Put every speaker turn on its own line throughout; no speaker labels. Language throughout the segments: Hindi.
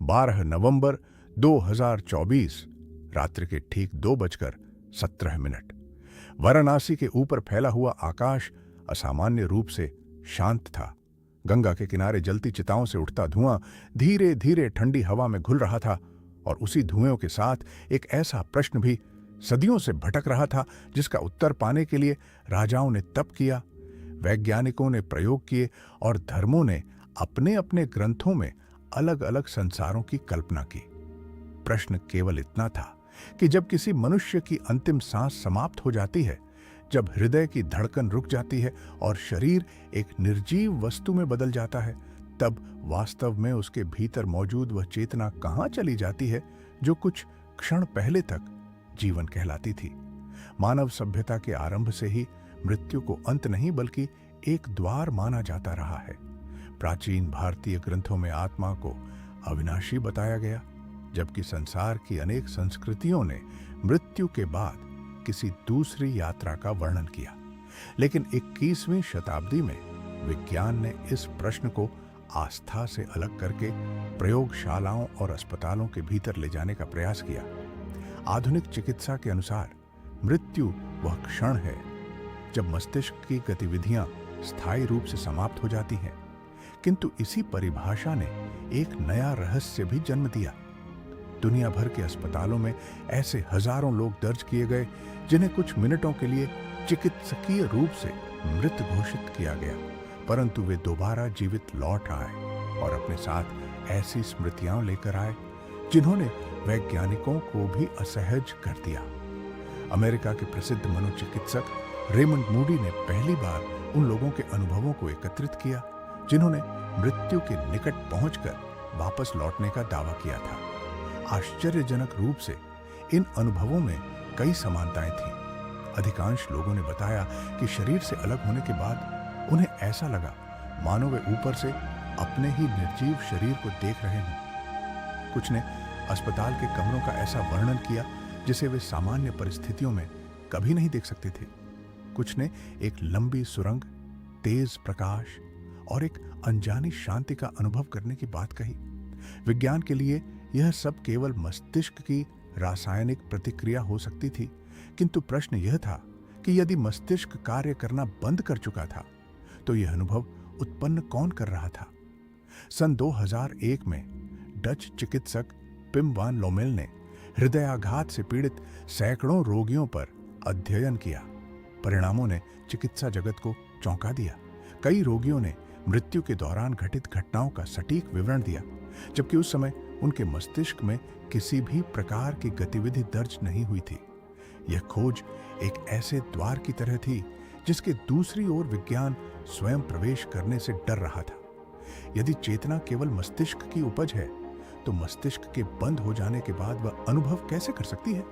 12 नवंबर 2024 रात्रि के ठीक 2:17। वाराणसी के ऊपर फैला हुआ आकाश असामान्य रूप से शांत था। गंगा के किनारे जलती चिताओं से उठता धुआं धीरे धीरे ठंडी हवा में घुल रहा था और उसी धुएं के साथ एक ऐसा प्रश्न भी सदियों से भटक रहा था जिसका उत्तर पाने के लिए राजाओं ने तप किया, वैज्ञानिकों ने प्रयोग किए और धर्मों ने अपने अपने ग्रंथों में अलग अलग संसारों की कल्पना की। प्रश्न केवल इतना था कि जब किसी मनुष्य की अंतिम सांस समाप्त हो जाती है, जब हृदय की धड़कन रुक जाती है और शरीर एक निर्जीव वस्तु में बदल जाता है, तब वास्तव में उसके भीतर मौजूद वह चेतना कहाँ चली जाती है जो कुछ क्षण पहले तक जीवन कहलाती थी। मानव सभ्यता के आरंभ से ही मृत्यु को अंत नहीं बल्कि एक द्वार माना जाता रहा है। प्राचीन भारतीय ग्रंथों में आत्मा को अविनाशी बताया गया, जबकि संसार की अनेक संस्कृतियों ने मृत्यु के बाद किसी दूसरी यात्रा का वर्णन किया। लेकिन 21वीं शताब्दी में विज्ञान ने इस प्रश्न को आस्था से अलग करके प्रयोगशालाओं और अस्पतालों के भीतर ले जाने का प्रयास किया। आधुनिक चिकित्सा के अनुसार मृत्यु वह क्षण है जब मस्तिष्क की गतिविधियां स्थायी रूप से समाप्त हो जाती हैं। किंतु इसी परिभाषा ने एक नया रहस्य भी जन्म दिया। दुनिया भर के अस्पतालों में ऐसे हजारों लोग दर्ज किए गए जिन्हें कुछ मिनटों के लिए चिकित्सकीय रूप से मृत घोषित किया गया, परंतु वे दोबारा जीवित लौट आए और अपने साथ ऐसी स्मृतियां लेकर आए जिन्होंने वैज्ञानिकों को भी असहज कर दिया। अमेरिका के प्रसिद्ध मनोचिकित्सक रेमंड मूडी ने पहली बार उन लोगों के अनुभवों को एकत्रित किया जिन्होंने मृत्यु के निकट पहुंचकर वापस लौटने का दावा किया था। आश्चर्यजनक रूप से इन अनुभवों में कई समानताएं थीं। अधिकांश लोगों ने बताया कि शरीर से अलग होने के बाद उन्हें ऐसा लगा मानो वे ऊपर से अपने ही निर्जीव शरीर को देख रहे हों। कुछ ने अस्पताल के कमरों का ऐसा वर्णन किया जिसे वे सामान्य परिस्थितियों में कभी नहीं देख सकते थे। कुछ ने एक लंबी सुरंग, तेज प्रकाश और एक अनजानी शांति का अनुभव करने की बात कही। विज्ञान के लिए यह सब केवल मस्तिष्क की रासायनिक प्रतिक्रिया हो सकती थी, किंतु प्रश्न यह था कि यदि मस्तिष्क कार्य करना बंद कर चुका था तो यह अनुभव उत्पन्न कौन कर रहा था। सन 2001 में डच चिकित्सक पिम वान लोमेल ने हृदयाघात से पीड़ित सैकड़ों रोगियों पर अध्ययन किया। परिणामों ने चिकित्सा जगत को चौंका दिया। कई रोगियों ने मृत्यु के दौरान घटित घटनाओं का सटीक विवरण दिया, जबकि उस समय उनके मस्तिष्क में किसी भी प्रकार की गतिविधि दर्ज नहीं हुई थी। यह खोज एक ऐसे द्वार की तरह थी जिसके दूसरी ओर विज्ञान स्वयं प्रवेश करने से डर रहा था। यदि चेतना केवल मस्तिष्क की उपज है तो मस्तिष्क के बंद हो जाने के बाद वह अनुभव कैसे कर सकती है?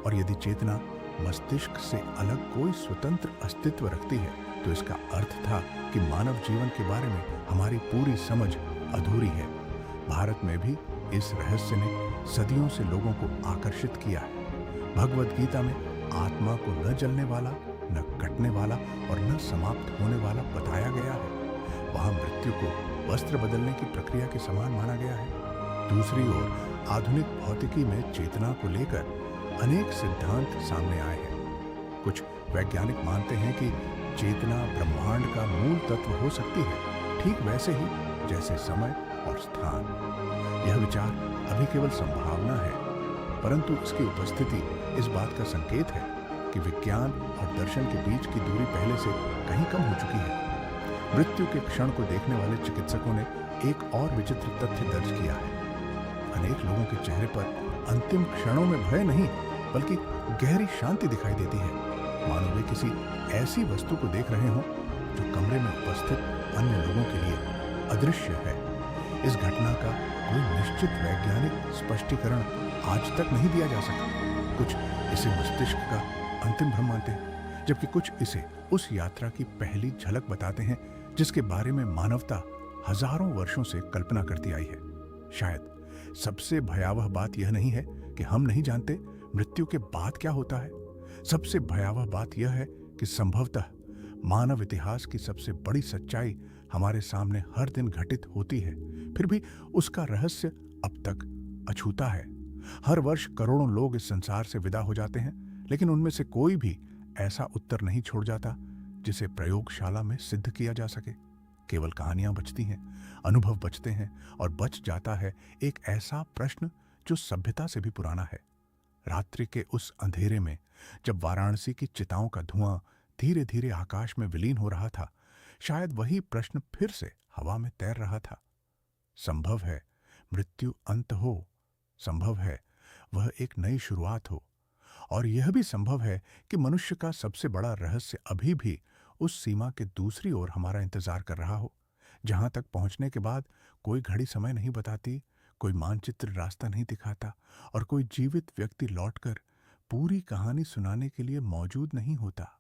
और यदि चेतना मस्तिष्क से अलग कोई स्वतंत्र अस्तित्व रखती है तो इसका अर्थ था कि मानव जीवन के बारे में हमारी पूरी समझ अधूरी है। भारत में भी इस रहस्य ने सदियों से लोगों को आकर्षित किया है। भगवद गीता में आत्मा को न जलने वाला, न कटने वाला और न समाप्त होने वाला बताया गया है। वहां मृत्यु को वस्त्र बदलने की प्रक्रिया के समान माना गया है। दूसरी ओर आधुनिक भौतिकी में चेतना को लेकर अनेक सिद्धांत सामने आए हैं। कुछ वैज्ञानिक मानते हैं कि चेतना ब्रह्मांड का मूल तत्व हो सकती है, ठीक वैसे ही जैसे समय और स्थान। यह विचार अभी केवल संभावना है, परंतु इसकी उपस्थिति इस बात का संकेत है कि विज्ञान और दर्शन के बीच की दूरी पहले से कहीं कम हो चुकी है। मृत्यु के क्षण को देखने वाले चिकित्सकों ने एक और विचित्र तथ्य दर्ज किया है। अनेक लोगों के चेहरे पर अंतिम क्षणों में भय नहीं बल्कि गहरी शांति दिखाई देती है, मानो वे किसी ऐसी वस्तु को देख रहे हों जो कमरे में उपस्थित अन्य लोगों के लिए अदृश्य है। इस घटना का कोई निश्चित वैज्ञानिक स्पष्टीकरण आज तक नहीं दिया जा सका। कुछ इसे मस्तिष्क का अंतिम भ्रम मानते हैं, जबकि कुछ इसे उस यात्रा की पहली झलक बताते हैं जिसके बारे में मानवता हजारों वर्षों से कल्पना करती आई है। शायद सबसे भयावह बात यह नहीं है कि हम नहीं जानते मृत्यु के बाद क्या होता है। सबसे भयावह बात यह है कि संभवतः मानव इतिहास की सबसे बड़ी सच्चाई हमारे सामने हर दिन घटित होती है, फिर भी उसका रहस्य अब तक अछूता है। हर वर्ष करोड़ों लोग इस संसार से विदा हो जाते हैं, लेकिन उनमें से कोई भी ऐसा उत्तर नहीं छोड़ जाता जिसे प्रयोगशाला में सिद्ध किया जा सके। केवल कहानियां बचती हैं, अनुभव बचते हैं, और बच जाता है एक ऐसा प्रश्न जो सभ्यता से भी पुराना है। रात्रि के उस अंधेरे में, जब वाराणसी की चिताओं का धुआं धीरे धीरे आकाश में विलीन हो रहा था, शायद वही प्रश्न फिर से हवा में तैर रहा था। संभव है मृत्यु अंत हो, संभव है वह एक नई शुरुआत हो, और यह भी संभव है कि मनुष्य का सबसे बड़ा रहस्य अभी भी उस सीमा के दूसरी ओर हमारा इंतजार कर रहा हो, जहां तक पहुंचने के बाद कोई घड़ी समय नहीं बताती, कोई मानचित्र रास्ता नहीं दिखाता, और कोई जीवित व्यक्ति लौटकर पूरी कहानी सुनाने के लिए मौजूद नहीं होता।